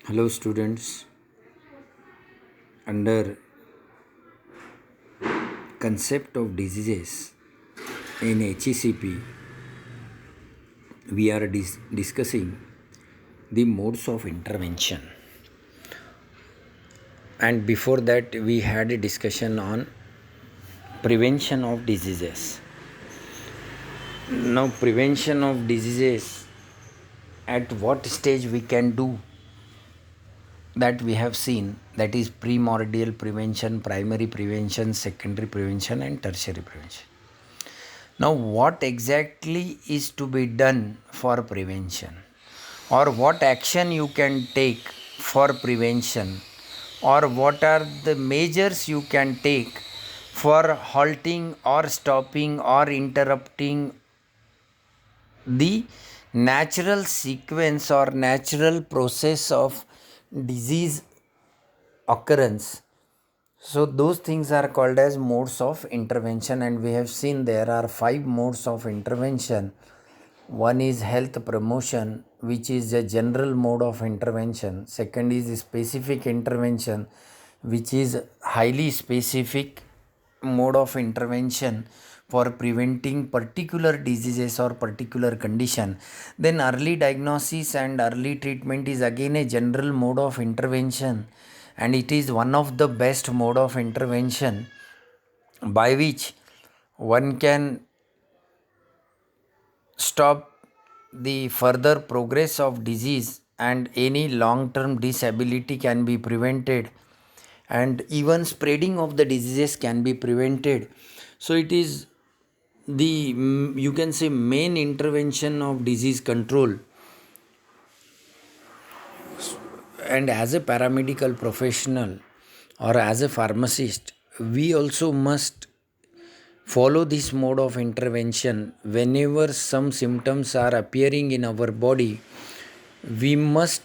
Hello, students. Under concept of diseases in HECP, we are discussing the modes of intervention. And before that, we had a discussion on prevention of diseases. Now, prevention of diseases, at what stage we can do that we have seen, that is primordial prevention, primary prevention, secondary prevention, and tertiary prevention. Now, what exactly is to be done for prevention, or what action you can take for prevention, or what are the measures you can take for halting or stopping or interrupting the natural sequence or natural process of disease occurrence. So those things are called as modes of intervention, and we have seen there are 5 modes of intervention. One is health promotion, which is a general mode of intervention. Second is specific intervention, which is highly specific mode of intervention for preventing particular diseases or particular condition. Then early diagnosis and early treatment is again a general mode of intervention, and it is one of the best mode of intervention by which one can stop the further progress of disease, and any long term disability can be prevented, and even spreading of the diseases can be prevented. So it is the you can say main intervention of disease control. And as a paramedical professional or as a pharmacist, we also must follow this mode of intervention. Whenever some symptoms are appearing in our body, we must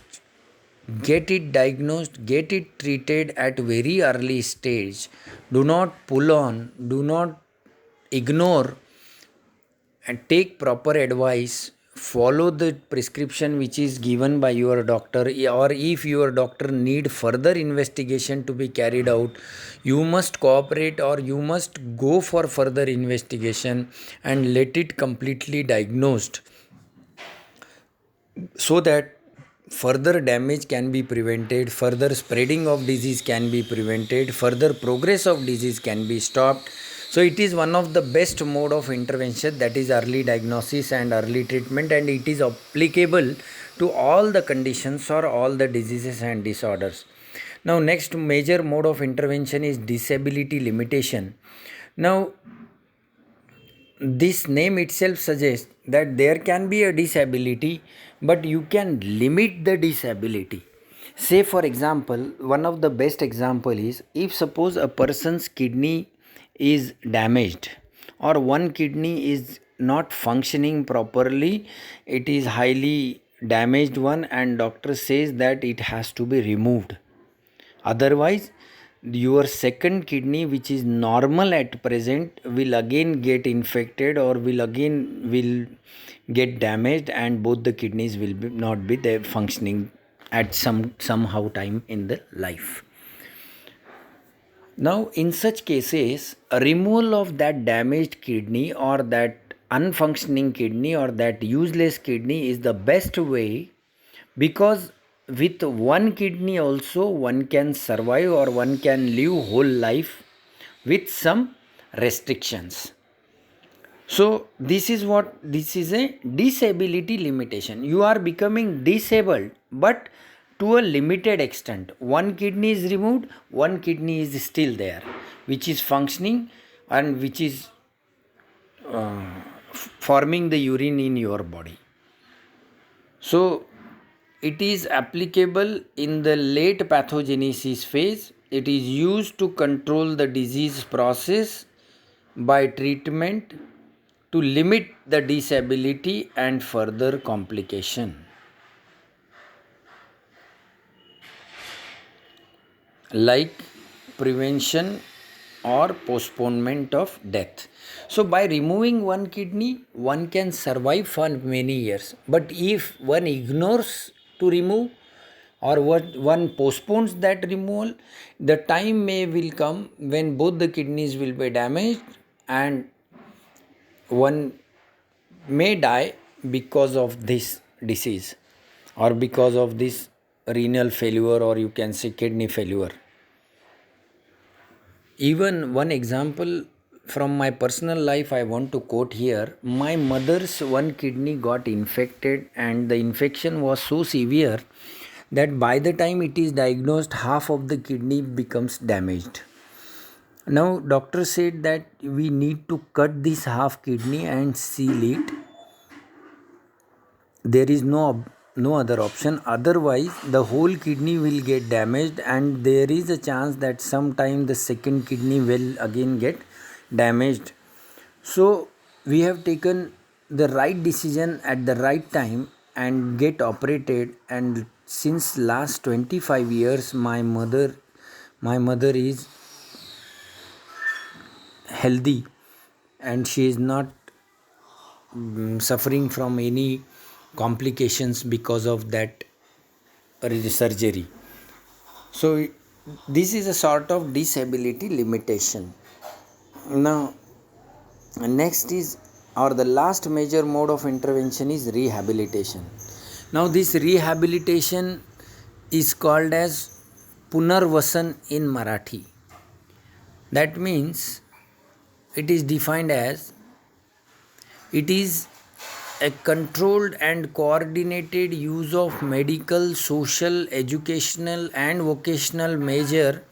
get it diagnosed, get it treated at very early stage. Do not pull on, do not ignore, and take proper advice. Follow the prescription which is given by your doctor, or if your doctor need further investigation to be carried out, you must cooperate, or you must go for further investigation and let it completely diagnosed, so that further damage can be prevented, further spreading of disease can be prevented, further progress of disease can be stopped. So it is one of the best mode of intervention, that is early diagnosis and early treatment, and it is applicable to all the conditions or all the diseases and disorders. Now, next major mode of intervention is disability limitation. Now, this name itself suggests that there can be a disability, but you can limit the disability. Say for example, one of the best example is, if suppose a person's kidney is damaged, or one kidney is not functioning properly, it is highly damaged one, and doctor says that it has to be removed. Otherwise, your second kidney, which is normal at present, will again get infected, or will get damaged, and both the kidneys will not be there functioning at somehow time in the life. Now, in such cases, a removal of that damaged kidney, or that unfunctioning kidney, or that useless kidney is the best way, because with one kidney also one can survive, or one can live whole life with some restrictions. So this is a disability limitation. You are becoming disabled, but to a limited extent. One kidney is removed, one kidney is still there, which is functioning, and which is forming the urine in your body. So it is applicable in the late pathogenesis phase. It is used to control the disease process by treatment, to limit the disability and further complication, like prevention or postponement of death. So by removing one kidney, one can survive for many years, but if one ignores to remove, or what one postpones that removal, the time will come when both the kidneys will be damaged, and one may die because of this disease, or because of this renal failure, or you can say kidney failure. Even one example from my personal life I want to quote here. My mother's one kidney got infected, and the infection was so severe that by the time it is diagnosed, half of the kidney becomes damaged. Now, doctor said that we need to cut this half kidney and seal it. There is no other option, otherwise the whole kidney will get damaged, and there is a chance that sometime the second kidney will again get damaged. So we have taken the right decision at the right time and get operated, and since last 25 years my mother is healthy, and she is not suffering from any complications because of that surgery. So this is a sort of disability limitation. Now, next is, or the last major mode of intervention is rehabilitation. Now this rehabilitation is called as punarvasan in Marathi. That means it is defined as, it is a controlled and coordinated use of medical, social, educational and vocational measure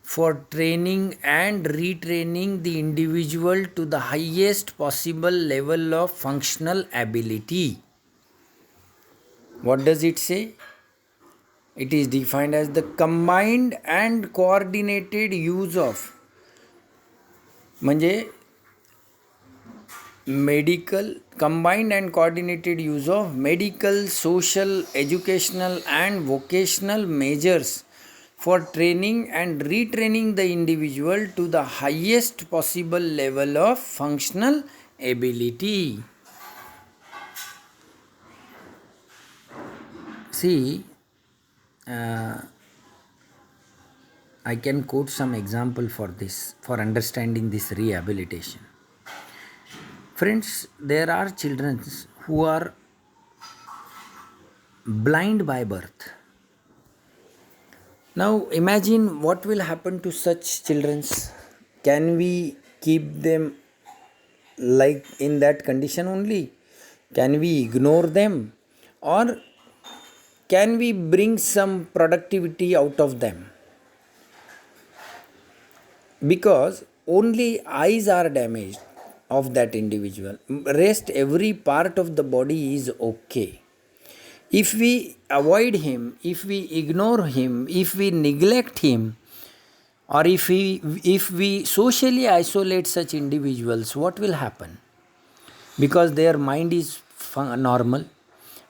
for training and retraining the individual to the highest possible level of functional ability. What does it say? It is defined as the combined and coordinated use of, म्हणजे combined and coordinated use of medical, social, educational and vocational measures for training and retraining the individual to the highest possible level of functional ability. See, I can quote some example for this, for understanding this rehabilitation. Friends, there are children who are blind by birth. Now imagine what will happen to such children. Can we keep them like in that condition only? Can we ignore them? Or can we bring some productivity out of them? Because only eyes are damaged of that individual. Rest every part of the body is okay. If we avoid him, if we ignore him, if we neglect him, or if we socially isolate such individuals, what will happen? Because their mind is normal,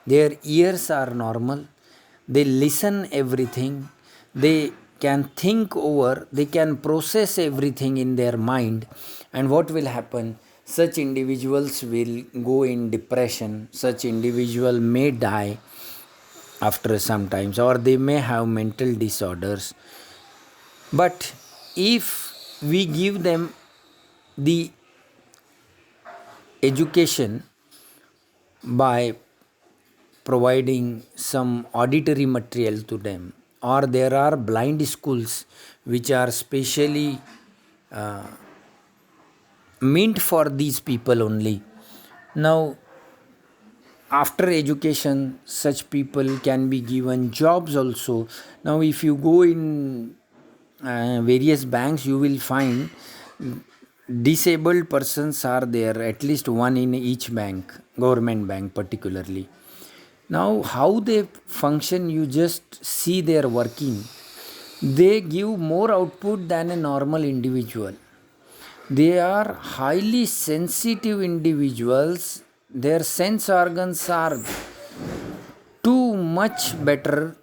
their ears are normal, they listen everything, they can think over, they can process everything in their mind, and what will happen? Such individuals will go in depression, such individual may die after some times, or they may have mental disorders. But if we give them the education by providing some auditory material to them, or there are blind schools which are specially meant for these people only. Now, after education, such people can be given jobs also. Now, if you go in various banks, you will find disabled persons are there, at least one in each bank, government bank particularly. Now, how they function, you just see their working. They give more output than a normal individual. They are highly sensitive individuals. Their sense organs are too much better